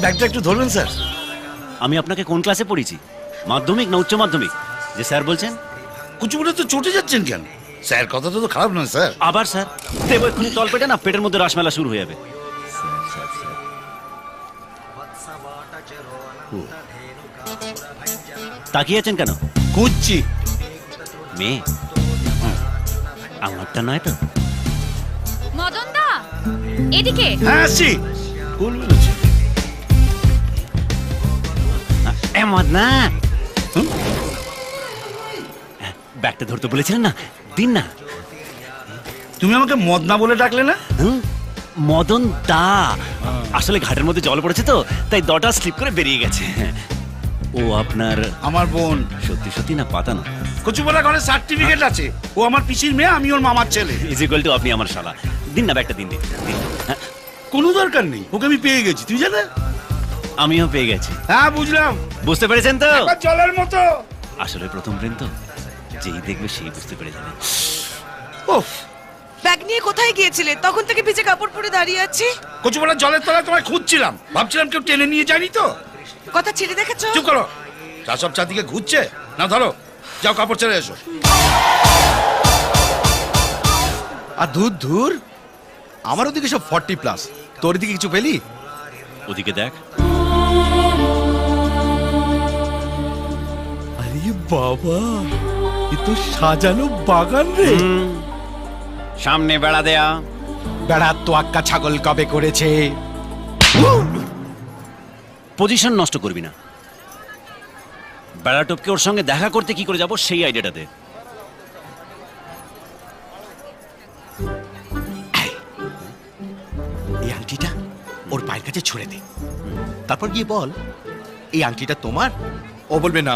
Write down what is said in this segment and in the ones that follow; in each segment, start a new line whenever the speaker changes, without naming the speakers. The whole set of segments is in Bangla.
ব্যাগটা একটু ধরবেন স্যার।
আমি আপনাকে কোন ক্লাসে পড়েছি, মাধ্যমিক না উচ্চ মাধ্যমিক যে স্যার বলছেন?
কুচুকুচে তো চটে যাচ্ছেন কেন? স্যার কথাটা তো খারাপ নয় স্যার।
আবার স্যার দেবো এক্ষুনি তল পেটে না পেটের মধ্যে রসমেলা শুরু হয়ে যাবে। তাকিয়ে আছেন কেন?
খুঁজছি।
মেয়ে আমারটা নয় তো?
মদন দা এদিকে।
হ্যাঁ আসছি। বলবেন আছে
এমন না, ব্যাগটা ধরতে বলেছিলেন না, দিন না।
তুমি আমাকে মদনা বলে ডাকলে না?
মদন দা, আসলে ঘাটের মধ্যে জল পড়েছে তো তাই দটা স্লিপ করে বেরিয়ে গেছে। ও আপনার
আমার বোন।
সত্যি সত্যি না পাতানো?
কচুপাড়া ঘরে সার্টিফিকেট আছে। ও আমার পিসির মেয়ে, আমি ওর মামার ছেলে।
ইজ ইকুয়াল টু আপনি আমার শালা। দিন না ব্যাগটা, দিন দিন দিন। হ্যাঁ,
কোনো দরকার নেই, ওকে আমি পেয়ে গেছি, তুই জানে?
আমিও পেয়ে গেছি।
হ্যাঁ বুঝলাম।
বুঝতে পেরেছেন তো?
একবার জলের মতো।
আসলে প্রথম প্রেম তো, যেই দেখবে সেই বুঝতে পেরে যাবে।
ওফ,
ব্যাগ নিয়ে কোথায় গিয়েছিলে? তখন থেকে ভিজে কাপড় পরে দাঁড়িয়ে আছি।
কচুপাড়ার জলের তলায় তোমায় খুঁজছিলাম, ভাবছিলাম কেউ টেনে নিয়ে যায়নি তো।
কথা ছেড়ে দেখেছো?
চুপ করো। চা সব চারদিকে ঘুরছে না, ধরো যাও কাপড় ছেড়ে এসো।
আর ধুর আমার ওদিকে সব 40+, তোর দিকে কিছু পেলি?
ওদিকে দেখ।
আরে বাবা, এ তো সাজানো বাগান রে।
সামনে বেড়া দেয়া।
বেড়ার তো আক্কা ছাগল কবে করেছে?
পজিশন নষ্ট করবি না। বেড়া টপকে ওর সঙ্গে দেখা করতে কি করে যাব সেই আইডিয়াটা দে।
এই আংটিটা ওর পায়ের কাছে ছুঁড়ে দে, তারপর গিয়ে বল এই আংটিটা তোমার। ও বলবে না,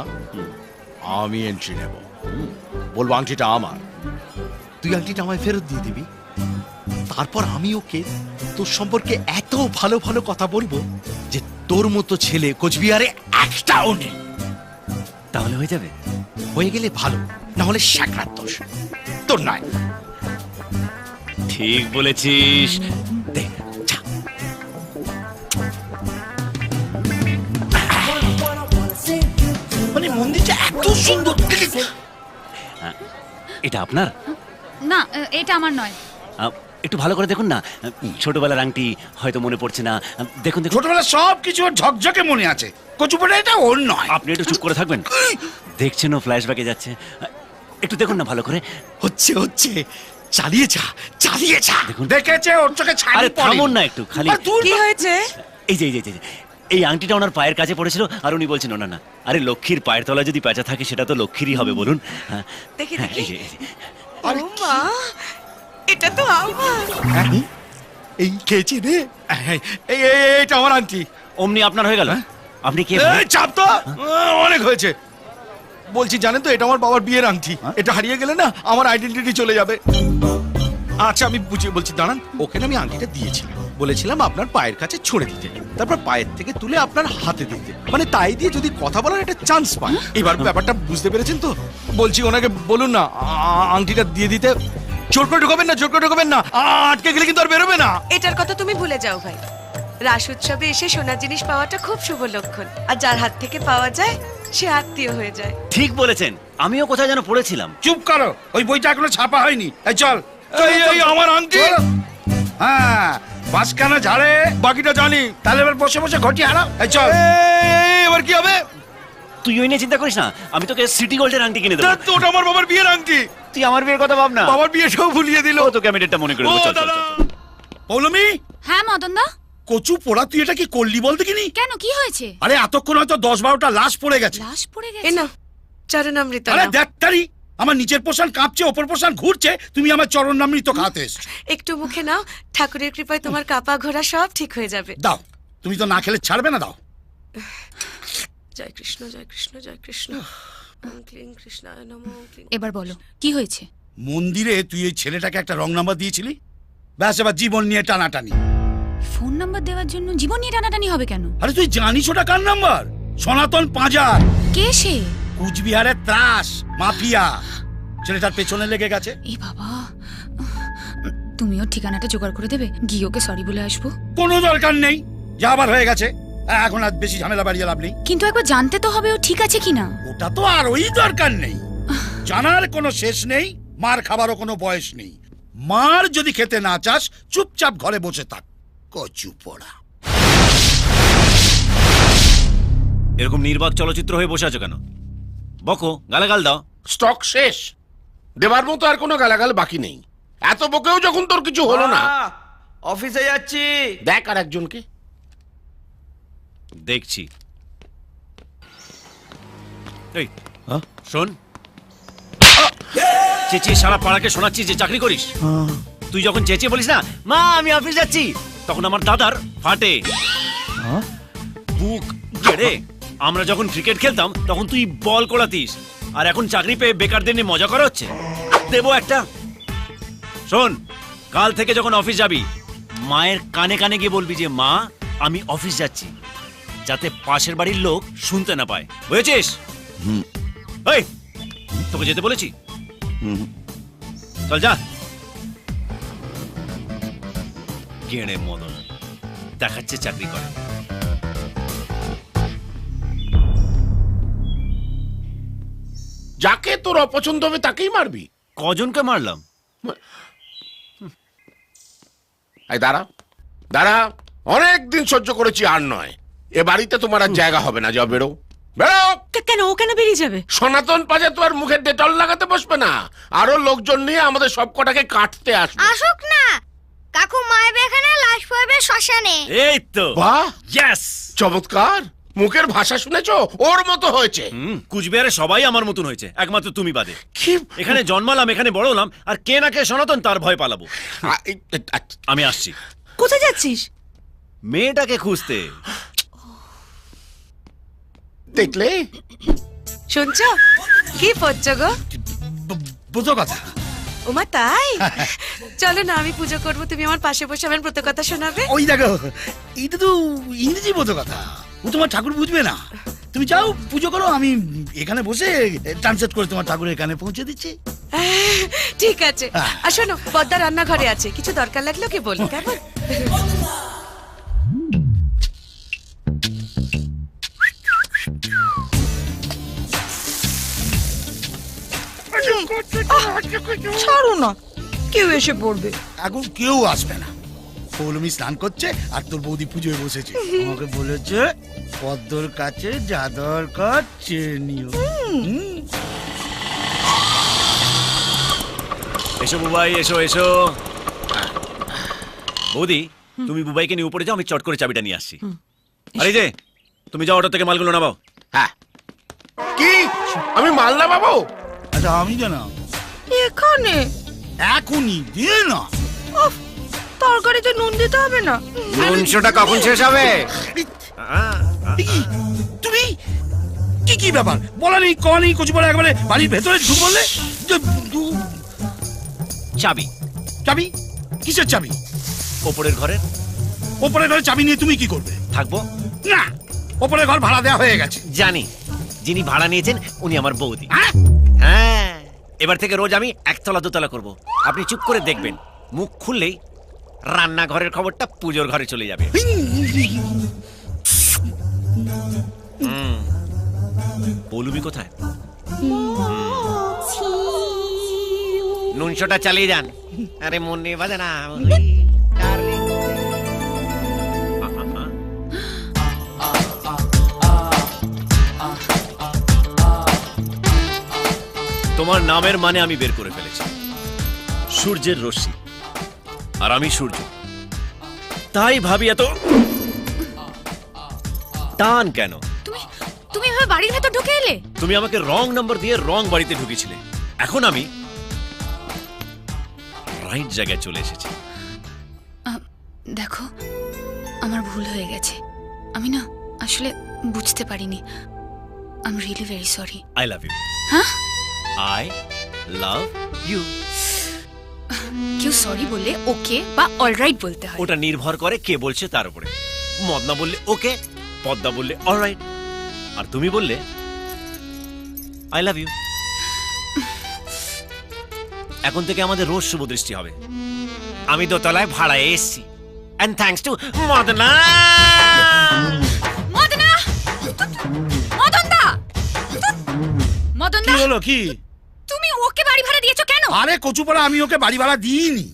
আমি এন্ট্রি নেব। বলবো আংটিটা আমার, তুই আংটিটা আমায় ফেরত দিয়ে দিবি। তারপর আমি ওকে তোর সম্পর্কে এত ভালো ভালো কথা বলবো যে তোর মতো ছেলে কোচবিহারে একটাও নেই।
তাহলে হয়ে যাবে।
হয়ে গেলে ভালো, না হলে শাকরার দোষ তোর নয়।
ঠিক বলেছিস।
দে, যা।
মানে মন্দিরটা এত সুন্দর।
এটা আপনার?
না, এটা আমার নয়।
একটু ভালো করে দেখুন না, ছোটবেলার আংটি হয়তো মনে পড়ছে না। দেখুন দেখুন।
ছোটবেলা সব কিছু ওর ঝকঝকে মনে আছে, কচুপাড়া এটা ওর নয়।
আপনি একটু চুপ করে থাকবেন। দেখছেন ও ফ্ল্যাশব্যাকে যাচ্ছে, একটু দেখুন না ভালো করে।
হচ্ছে হচ্ছে, চালিয়ে যা, চালিয়ে যা।
দেখুন।
দেখেছে ওর চোখে ছানি
আরে
পড়ে।
থামুন না একটু, খালি।
আর দূর
কি হয়েছে?
এই যে এই আংটিটা ওনার পায়ের কাছে পড়েছিল আর উনি বলছেন না না, আরে লক্ষ্মীর পায়ের তলায় যদি পেঁচা থাকে সেটা তো লক্ষ্মীরই হবে বলুন। হ্যাঁ,
দেখি,
হ্যাঁ,
দেখি।
এই যে।
ও মা, এটা তো আমার।
এই খেয়েছি রে। এইটা আমার আংটি।
অমনি আপনার হয়ে গেল? আপনি কে?
এই চাপ তো, অনেক হয়েছে। বলছি জানেন তো, এটা আমার বাবার বিয়ের আংটি। এটা হারিয়ে গেলে না আমার আইডেন্টিটি চলে যাবে। আচ্ছা আমি বুঝিয়ে বলছি, দাঁড়ান। ওকে না আমি আংটিটা দিয়েছিলাম, বলেছিলাম আপনার পায়ের কাছে ছুঁড়ে দিতে, তারপর পায়ের থেকে তুলে আপনার হাতে দিতে, মানে তাই দিয়ে যদি কথা বলার একটা চান্স পায়। এবার ব্যাপারটা বুঝতে পেরেছেন তো? বলছি ওনাকে বলুন না আংটিটা দিয়ে দিতে। জোর করে ঢুকাবেন না, জোর করে ঢুকাবেন না, আটকে গেলে কিন্তু আর বেরোবে না।
এটার কথা তুমি ভুলে যাও ভাই। রাস উৎসবে এসে সোনার জিনিস পাওয়াটা খুব শুভ লক্ষণ, আর যার হাত থেকে পাওয়া যায় সে আত্মীয় হয়ে যায়।
ঠিক বলেছেন, আমিও কোথায় যেন পড়েছিলাম।
চুপ করো, ওই বইটা এখনো ছাপা হয়নি। এই চল।
এই আমার আংটি।
হ্যাঁ, বাসখানা ঝাড়ে।
বাকিটা জানি।
তাহলে এবার বসে বসে ঘটি হারাও। এই চল।
এবার কি হবে?
তুই ওই নিয়ে চিন্তা করিস না, আমি তোকে সিটি গোল্ডের আংটি কিনে দেবো।
ওটা আমার বাবার বিয়ের আংটি।
তুই আমার বিয়ের কথা ভাব না।
বাবার বিয়েটাও ভুলিয়ে দিল।
ও তোকে আমি ডেটটা মনে করে দেবো।
ও
চল, চল,
দাদা।
চল, চল।
পৌলমি,
হ্যাঁ মদন দা।
কচু পোড়া তুই এটা কি করলি বলতে কিনি?
কেন, কি হয়েছে?
আরে এতক্ষণ হয়তো 10-12টা লাশ পড়ে গেছে।
লাশ পড়ে
এ
গেছে?
না, চরণামৃত
আরে
নাও।
দেখতারি, আমার নিচের পোষণ কাঁপছে, ওপর পোষণ ঘুরছে, তুমি আমার চরণ নামৃত খাতে এসছো।
একটু মুখে নাও, ঠাকুরের কৃপায় তোমার কাপা ঘোরা সব ঠিক হয়ে যাবে।
দাও, তুমি তো না খেলে ছাড়বে না, দাও।
জয় কৃষ্ণ, জয় কৃষ্ণ, জয় কৃষ্ণ। ওম ক্লিং কৃষ্ণায় নমঃ, ওম ক্লিং।
এবার বলো কি হয়েছে?
মন্দিরে তুই এই ছেলেটাকে একটা রং নাম্বার দিয়েছিলি, ব্যাস এবার জীবন নিয়ে টানাটানি।
ফোন নাম্বার দেওয়ার জন্য জীবন নিয়ে টানাটানি হবে কেন?
আরে তুই জানিস ওটা কার নাম্বার? সনাতন পাঁজার,
কে সে?
কুচবিহারের ত্রাস মাফিয়া। ছেলেটার পেছনে লেগে গেছে।
এই বাবা, তুমিও ঠিকানাটা জোগাড় করে দেবে, গিয়ে ওকে সরি বলে আসবো।
কোনো দরকার নেই, যা আবার হয়ে গেছে, এখন আর বেশি ঝামেলা বাড়িয়ে লাভ নেই।
কিন্তু একবার জানতে তো হবে ও ঠিক আছে কিনা।
ওটা তো আর ওই দরকার নেই, জানার কোনো শেষ নেই, মার খাবারও কোনো বয়স নেই। মার যদি খেতে না চাস চুপচাপ ঘরে বসে থাক, কচু পড়া।
এরকম নির্বাক চলচ্চিত্র হয়ে বসে আছো কেন? বকো, গালাগাল দাও।
স্টক শেষ, দেবার মতো আর কোনো গালাগাল বাকি নেই। এত বকেও যখন তোর কিছু হলো না,
অফিসে যাচ্ছি।
দেখ আর একজনকে।
দেখছি। এই শোন, চেঁচিয়ে সারা পাড়াকে শোনাচ্ছিস যে চাকরি করিস। তুই যখন চেঁচিয়ে বলিস না মা আমি অফিস যাচ্ছি, তখন আমার দাদার ফাটে বুক গেড়ে। আমরা যখন ক্রিকেট খেলতাম তখন তুই বল কোড়াতিস, আর এখন চাকরি পেয়ে বেকারদের নিয়ে মজা করা হচ্ছে। দেবো একটা। শোন, কাল থেকে যখন অফিস যাবি মায়ের কানে কানে গিয়ে বলবি যে মা আমি অফিস যাচ্ছি, যাতে পাশের বাড়ির লোক শুনতে না পায়, বুঝেছিস? এই তোকে যেতে বলেছি, চল যা। গেঁড়ে মদন দেখাচ্ছে চাকরি করে।
যাকে তোর অপছন্দ হবে তাকেই মারবি?
কজনকে মারলাম?
এই দাঁড়া দাঁড়া, অনেক দিন সহ্য করেছি, আর নয়। এ বাড়িতে তোমার আর জায়গা হবে না, যাও বেরো বেরো।
কেন ও কেন বেরিয়ে যাবে?
সনাতন পাজে তো আর মুখে ডেটল লাগাতে বসবে না, আরো লোকজন নিয়ে আমাদের সব কটাকে কাটতে আসবে।
আসুক না, কাকু মায়ের এখানে লাশ পড়বে শ্মশানে।
এই তো,
বাহ,
ইয়েস,
চমৎকার। মুখের ভাষা শুনেছো? ওর মতো হয়েছে।
কুচবিহারে সবাই আমার মতন হয়েছে, একমাত্র তুমি বাদে।
কি?
এখানে জন্মালাম, এখানে বড় হলাম, আর কে না কে সনাতন তার ভয় পালাবো। আমি আসছি।
কোথায় যাচ্ছিস?
মেয়েটাকে খুঁজতে।
দেখলে?
শুনছ কি পড়ছো গো?
বুঝো কথা।
ওমা তাই? চলো না, আমি পুজো করবো, তুমি আমার পাশে বসে আমার ব্রত কথা শোনাবে।
ওই দেখো, এইটা তো ইংরেজি বোঝো কথা, ও তোমার ঠাকুর বুঝবে না। তুমি যাও পুজো করো, আমি এখানে বসে ট্রান্সলেট করে তোমার ঠাকুরের কানে পৌঁছে দিচ্ছি।
ঠিক আছে। আর শোনো, পদ্মা রান্নাঘরে আছে, কিছু দরকার লাগলে ওকে বলো, কেমন?
ছাড়ো না, কেউ এসে পড়বে।
এখন কেউ আসবে না, পৌলমি স্নান করছে আর তোর বৌদি পুজোয় বসেছে। আমাকে বলেছে পদ্মর কাছে যা দরকার চেয়ে নিও।
এসো বুবাই, এসো এসো। বৌদি, তুমি বুবাইকে নিয়ে উপরে যাও, আমি চট করে চাবিটা নিয়ে আসছি। আরে যে তুমি যাও, অটো থেকে মালগুলো নামাও।
হ্যাঁ, কি আমি মাল না পাবো?
আচ্ছা আমি কেন?
এখানে
এখনই দিয়ে না।
উফ, তরকারিতে নুন দিতে হবে না?
নুনশোটা কখন শেষ হবে?
তুমি কি কি ব্যাপার? বলা নেই ক নেই, কচু বলে একবারে বাড়ির ভেতরে ঢুক বললে।
চাবি?
চাবি? কিসের চাবি?
ওপরের ঘরের।
ওপরের ঘরে চাবি নিয়ে তুমি কি করবে?
থাকবো
না, ওপরের ঘর ভাড়া দেওয়া হয়ে গেছে।
জানি, যিনি ভাড়া নিয়েছেন উনি আমার বৌদি।
হ্যাঁ?
হ্যাঁ, এবার থেকে রোজ আমি একতলা দোতলা করব। আপনি চুপ করে দেখবেন, মুখ খুললেই রান্নাঘরের খবরটা পুজোর ঘরে চলে যাবে। পৌলুমি কোথায়? নুনশোটা চালিয়ে যান। আরে মন নেই বাজে না। তোমার নামের মানে আমি বের করে ফেলেছি, সূর্যের রশ্মি, আর আমি সূর্য। তাই ভাবি এত টান কেন?
তুমি এভাবে বাড়ির ভেতর ঢুকে এলে?
তুমি আমাকে রং নাম্বার দিয়ে রং বাড়িতে ঢুকেছিলে, এখন আমি রাইট জায়গায় চলে এসেছি।
দেখো, আমার ভুল হয়ে গেছে, আমি না আসলে বুঝতে পারিনি। I am really very sorry.
I love you.
হ্যাঁ,
আই লাভ ইউ।
কেউ সরি বললে ওকে বা অলরাইট বলতে হয়।
ওটা নির্ভর করে কে বলছে তার উপরে। মদনা বললে ওকে, পদ্মা বললে অলরাইট, আর তুমি বললে আই লাভ ইউ। এখন থেকে আমাদের রোজ শুভ দৃষ্টি হবে। আমি দোতলায় ভাড়ায় এসেছি, and thanks to Madna.
Madna, মদনদা, মদনদা,
কি হলো কি?
তুমি ওকে বাড়ি ভাড়া দিয়েছো কেন?
আরে কচুপাড়া, আমি ওকে বাড়ি ভাড়া দিইনি।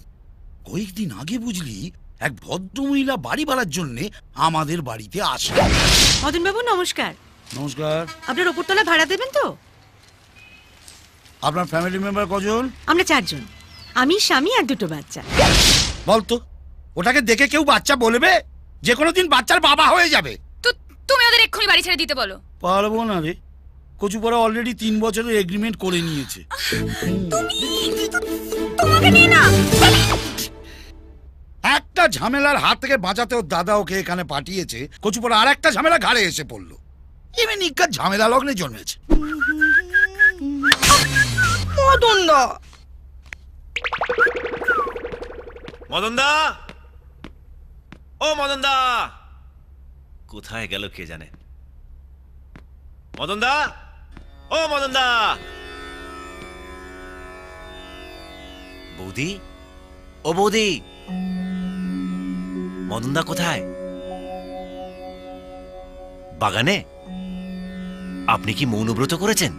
কয়েকদিন আগে বুঝলি এক ভদ্রমহিলা বাড়ি ভাড়ার জন্য আমাদের বাড়িতে আসে।
মদন বাবু নমস্কার।
নমস্কার।
আপনার ওপরতলা ভাড়া দেবেন তো?
আপনার ফ্যামিলি মেম্বার কজন?
আমরা 4 জন, আমি, স্বামী আর 2 বাচ্চা।
বলতো, ওটাকে দেখে কেউ বাচ্চা বলবে? যে কোনো দিন বাচ্চার বাবা হয়ে যাবে।
তো তুমি ওদের এক্ষুনি বাড়ি ছেড়ে দিতে বলো।
পারবো না রে, কচুপাড়া অলরেডি 3 বছরের এগ্রিমেন্ট করে নিয়েছে।
তোমাকে নিয়ে না।
একটা ঝামেলার হাত থেকে বাঁচাতে ওর দাদা ওকে এখানে পাঠিয়েছে, কচুপাড়া আর একটা ঝামেলা ঘাড়ে এসে পড়লো। এমনি নিকার ঝামেলা লগ্নে জন্মেছে।
মদন দা,
মদনদা, ও মদনদা, কোথায় গেল কে জানে? মদনদা, ও মদনদা। বৌদি, ও বৌদি, মদনদা কোথায়? বাগানে? আপনি কি মৌনব্রত করেছেন?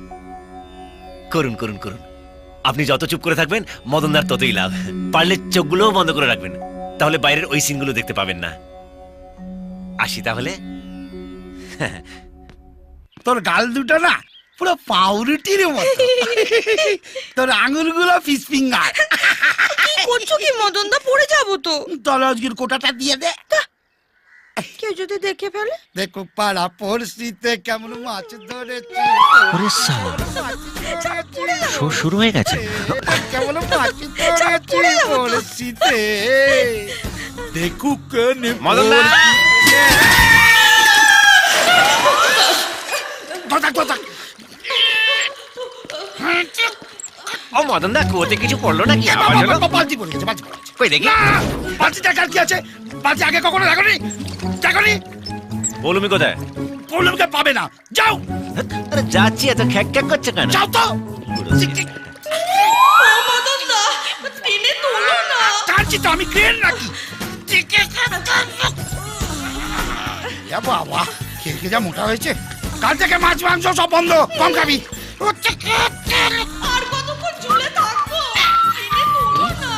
করুন করুন করুন। আপনি যত চুপ করে থাকবেন মদনদার ততই লাভ। পারলে চোখগুলোও বন্ধ করে রাখবেন, তাহলে বাইরের ওই সিনগুলো দেখতে পাবেন না। আসি তাহলে।
তোর গাল দুটো না পুরো পাউরুটির মতো, তোর আঙুলগুলো ফিশ ফিঙ্গার।
কি করছো কি মদন দা? পড়ে যাবো তো।
তাহলে আজকের কোটাটা দিয়ে দে।
কেউ যদি দেখে ফেলে?
দেখো পাড়া পড়শিতে কেমন মাছ ধরেছি,
ওরে শালা, শো শুরু হয়ে গেছে।
কেমন মাছ ধরেছি পড়শিতে, দেখুক
মদনদা, ও মদনদা, কুয়োতে কিছু পড়লো নাকি? আওয়াজ হলো?
বালতি পড়ে গেছে, বালতি পড়ে গেছে।
কই দেখি।
বালতি টাকার কি আছে? বালতি আগে কখনো দেখনি? দেখনি?
বলুমি কোথায়?
প্রবলেমকে পাবে না, যাও
আরে যাচ্ছি, এত খ্যাক খ্যাক করছে কেন?
যাও তো।
মদন দা, টেনে তোলো না।
কাঁদছি তো আমি, ক্রেন নাকি? এ বাবা, খেয়ে যা মোটা হয়েছে। কাল থেকে মাছ মাংস সব বন্ধ, কম খাবি।
আর কতক্ষণ ঝুলে থাকবো? টেনে তোলো না।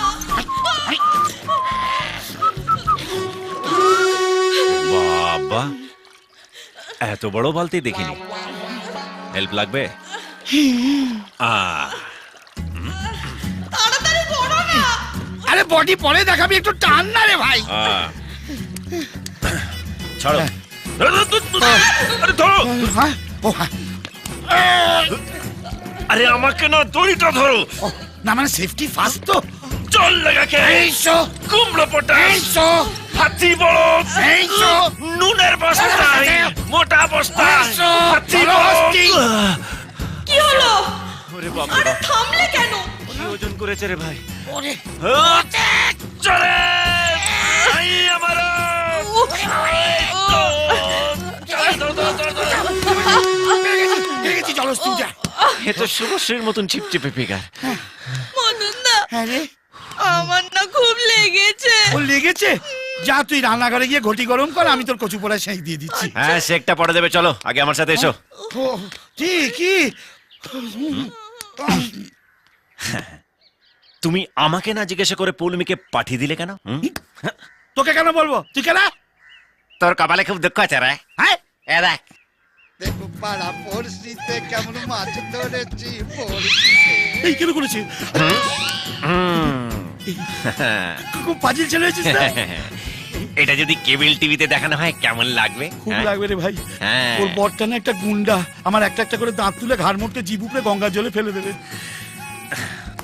বাবা, এত বড় বালতি দেখিনি। হেল্প লাগবে?
তাড়াতাড়ি করো না।
আরে বডি পরে দেখাবি, একটু টান না রে ভাই।
ছাড়ো। আরে ধরো।
হ্যাঁ, ও হ্যাঁ।
আরে আমাকে না, দড়িটা ধরো।
ও, না মানে সেফটি ফার্স্ট তো।
জল লাগাকে
এইসো,
কুমড়ো পটাশ,
এইসো,
হাতি বড়,
এইসো,
নুনের বস্তা, মোটা বস্তা,
এইসো,
হাতি
চলো,
বড়।
হস্তি।
কি হলো?
ওরে বাবা,
আরে থামলে কেন?
কি ওজন করেছে রে ভাই?
ওরে,
চলে আই আমার।
পেয়ে গেছি, চলো হস্তি যা।
এ তো শুভশ্রীর মতন চিপচিপে ফিগার।
মদন দা,
হ্যাঁ রে,
আমার না খুব লেগেছে।
ও লেগেছে? যা তুই রান্নাঘরে গিয়ে ঘটি গরম কর, আমি তোর কচু পোড়ায় সেঁক দিয়ে দিচ্ছি।
হ্যাঁ, শেকটা পরে দেবে, চলো আগে আমার সাথে এসো।
ও, কি কি?
তুমি আমাকে না জিজ্ঞাসা করে পৌলমীকে পাঠিয়ে দিলে কেন?
তোকে কেন বলবো? তুই কেন?
তোর কপালে খুব দুঃখ আছে রে।
হ্যাঁ,
এ দেখ,
দেখো পাড়া পড়শিতে কেমন মাছ ধরেছি পড়শিতে। এই কেন করেছি? খুব পাজিল ছেলে হয়েছিস না?
এটা যদি কেবল টিভিতে দেখানো হয় কেমন লাগবে?
খুব
হ্যাঁ?
লাগবে রে ভাই।
হ্যাঁ।
ওর বরটা না একটা গুন্ডা, আমার একটা একটা করে দাঁত তুলে ঘাড় মোটকে জিভ উপরে গঙ্গার জলে ফেলে দেবে।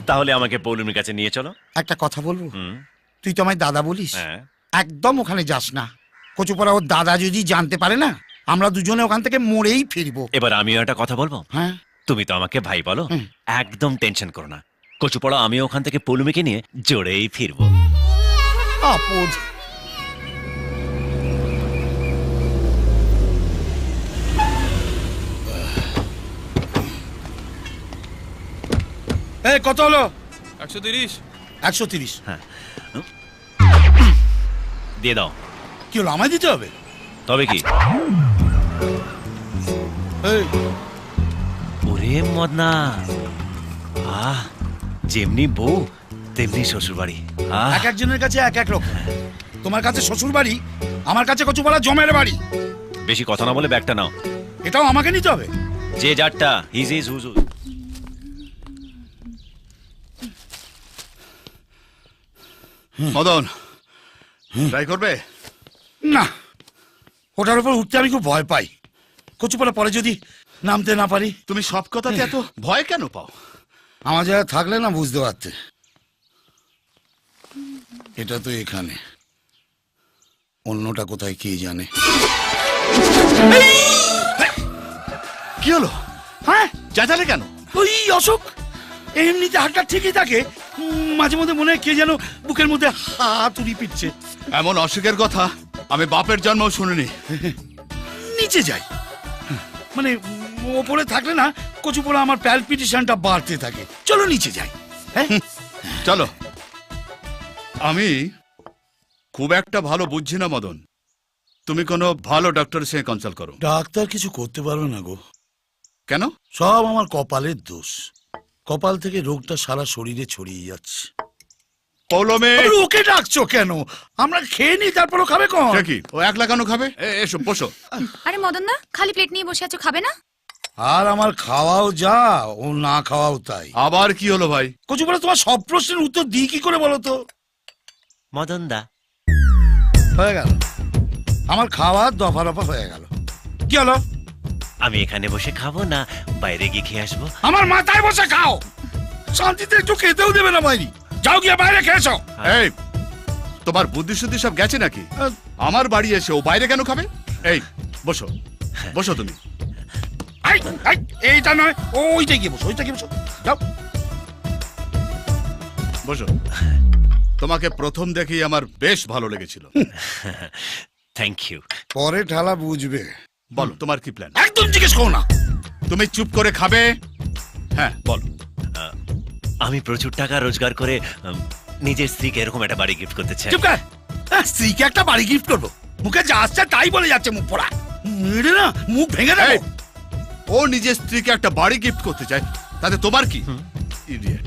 তাহলে আমাকে পৌলমীর কাছে নিয়ে চলো।
একটা কথা বলবো,
হুম,
তুই তো আমায় দাদা বলিস,
হ্যাঁ।
একদম ওখানে যাস না। কচুপাড়া ওর দাদা যদি জানতে পারে না, আমরা দুজনে ওখান থেকে মরেই ফিরবো।
এবার আমিও একটা কথা বলবো।
হ্যাঁ,
তুমি তো আমাকে ভাই বলো,
হুম।
একদম টেনশন করো না। কচুপড়া আমিও ওখান থেকে পৌলমীকে নিয়ে জোরেই ফিরবো।
আপদ। এই কত হলো? 130।
দিয়ে দাও।
কি হলো, আমায় দিতে হবে?
তবে কি?
এই,
ওরে মদনা, আহ যেমনি বউ তেমনি শ্বশুর বাড়ি।
এক একজনের কাছে এক এক রকম। তোমার কাছে শ্বশুর বাড়ি, আমার কাছে কচুপাড়া জমের বাড়ি।
বেশি কথা না বলে ব্যাগটা নাও।
এটাও আমাকে নিতে হবে?
যে যারটা his is whose.
Madan, try করবে?
না, ওটার উপর উঠতে আমি খুব ভয় পাই। কচুপাড়া পরে যদি নামতে না পারি।
তুমি সব কথাতে এত ভয় কেন পাও?
আমার জায়গায় থাকলে না বুঝতে পারতে। এটা তো এখানে, অন্যটা কোথায় কে জানে।
কি হলো?
হ্যাঁ,
চেঁচালে কেন?
ওই অশোক এমনিতে হাতটা ঠিকই থাকে, মাঝে মধ্যে মনে হয় কে যেন বুকের মধ্যে হাত উড়ি পিটছে।
এমন অসুখের কথা আমি বাপের জন্মও শুনিনি।
নিচে যাই, মানে ওপরে থাকলে না কচুপোড়া আমার প্যালপিটেশনটা বাড়তে থাকে। চলো নিচে যাই। হ্যাঁ
চলো। আমি খুব একটা ভালো বুঝছি না মদন, তুমি কোনো ভালো ডক্টরের সঙ্গে কনসাল্ট করো।
ডাক্তার কিছু করতে পারবে না গো।
কেন?
সব আমার কপালের দোষ। কপাল থেকে রোগটা সারা শরীরে ছড়িয়ে যাচ্ছে।
পৌলমে,
আরে ওকে ডাকছো কেন? আমরা খেয়ে নি, তারপরও খাবে কোন?
সে কি ও একলা কেন খাবে? এসো বসো।
আরে মদন দা, খালি প্লেট নিয়ে বসে আছো, খাবে না?
আর আমার খাওয়াও যা, ও না খাওয়াও তাই।
আবার কি হলো ভাই?
কচুপোড়া তোমার সব প্রশ্নের উত্তর দিই কি করে বলো তো?
মদন দা,
হয়ে গেল আমার খাওয়া, দফা রফা হয়ে গেল। কি হলো?
আমি এখানে বসে খাবো না বাইরে গিয়ে খেয়ে আসবো?
আমার মাথায় বসে খাও, শান্তিতে একটু খেতেও দেবে না বাইরে। যাও গিয়ে বাইরে খেয়েছো।
এই, তোমার বুদ্ধি শুদ্ধি সব গেছে নাকি? আমার বাড়ি এসে ও বাইরে কেন খাবে? এই বসো, বসো তুমি।
আই, আই, এইটা নয়, ওইটা গিয়ে বসো, ওইটা গিয়ে বসো। যাও
বসো। তোমাকে প্রথম দেখেই আমার বেশ ভালো লেগেছিল।
Thank you.
পরে ঠালা বুঝবে।
বলো তোমার কি প্ল্যান?
একদম জিজ্ঞেস করো না।
তুমি চুপ করে খাবে। হ্যাঁ বলো।
আমি প্রচুর টাকা রোজগার করে নিজের স্ত্রীকে এরকম একটা বাড়ি গিফট করতে চাই।
চুপ কর। স্ত্রীকে একটা বাড়ি গিফট করবো? মুখে যা আসছে তাই বলে যাচ্ছে মুখ পোড়া। মেরে না মুখ ভেঙে দেবো।
এই, ও নিজের স্ত্রীকে একটা বাড়ি গিফট করতে চায়, তাতে তোমার কি? ইডিয়েট।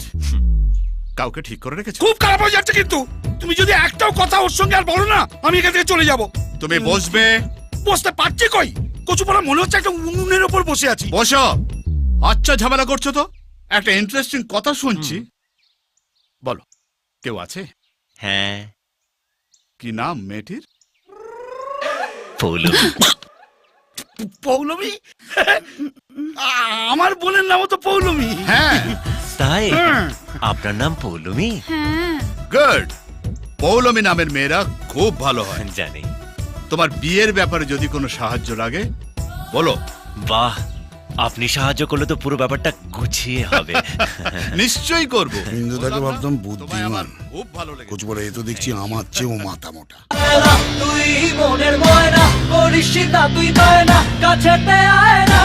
কাউকে ঠিক করে রেখেছো?
খুব খারাপ হয়ে যাচ্ছে কিন্তু। তুমি যদি একটাও কথা ওর সঙ্গে আর বলো না, আমি এখান থেকে চলে যাব।
তুমি বসবে।
বসতে পারছি কই? কচুপাড়া মনে হচ্ছে একটা উনুনের ওপর বসে আছি।
বসো। আচ্ছা ঝামেলা করছো তো? একটা ইন্টারেস্টিং কথা শুনছি। বলো, কেউ আছে?
হ্যাঁ।
কি নাম মেয়েটির?
পৌলমী।
পৌলমী? আমার বোনের নামও তো পৌলমী।
হ্যাঁ।
তাই আপনার নাম পৌলমী?
গুড। পৌলমী নামের মেয়েরা খুব ভালো হয়।
জানি।
তোমার বিয়ের ব্যাপারে যদি কোনো সাহায্য লাগে বলো।
বাহ, আপনি সাহায্য করলে তো পুরো ব্যাপারটা গুছিয়ে হবে।
নিশ্চয়ই করব।
হিন্দুটাকে ভাবতাম
তোমায় আমার
বুদ্ধিমান,
খুব ভালো লেগেছে।
কচুপাড়া এ তো দেখছি আমার চেয়েও মাথা মোটা।
তুই মনের ময়না করিস না, তুই বায়না কাছেতে আয় না।